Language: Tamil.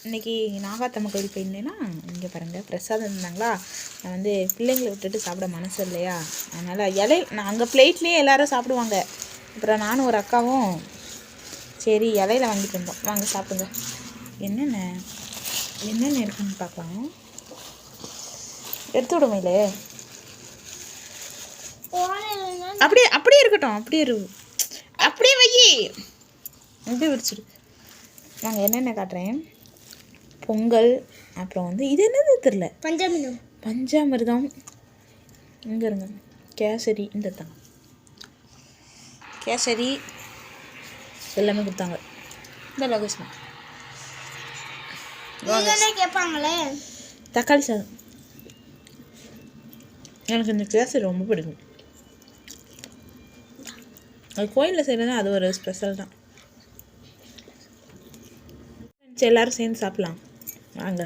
இன்றைக்கி நாகாத்தம்மன் கோயில் போயிருந்தேன்னா இங்கே பாருங்கள் பிரசாதம் இருந்தாங்களா. நான் வந்து பிள்ளைங்களை விட்டுட்டு சாப்பிட மனசு இல்லையா, அதனால் நான் அங்கே பிளேட்லேயே எல்லோரும் சாப்பிடுவாங்க. அப்புறம் நானும் ஒரு அக்காவும் சரி இலையில வாங்கிட்டு வந்தோம். வாங்க சாப்பிடுங்க. என்னென்ன இருக்குன்னு பார்க்கலாம். எடுத்து விடுமையிலே அப்படியே இருக்கட்டும். அப்படியே வை, அப்படியே விரிச்சிடு. நாங்கள் என்னென்ன காட்டுறேன். பொங்கல், அப்புறம் வந்து இது என்னது தெரில, பஞ்சாமிர்தம். இங்கே இருங்க, கேசரி. இந்த தான் கேசரி எல்லாமே கொடுத்தாங்க. இந்த லொகேஷன் கேட்பாங்களே தக்காளி சாதம். எனக்கு இந்த கேசரி ரொம்ப பிடிக்கும். அது கோயிலில் செய்கிறது அது ஒரு ஸ்பெஷல் தான். எல்லோரும் சேர்ந்து சாப்பிட்லாம் வாங்க.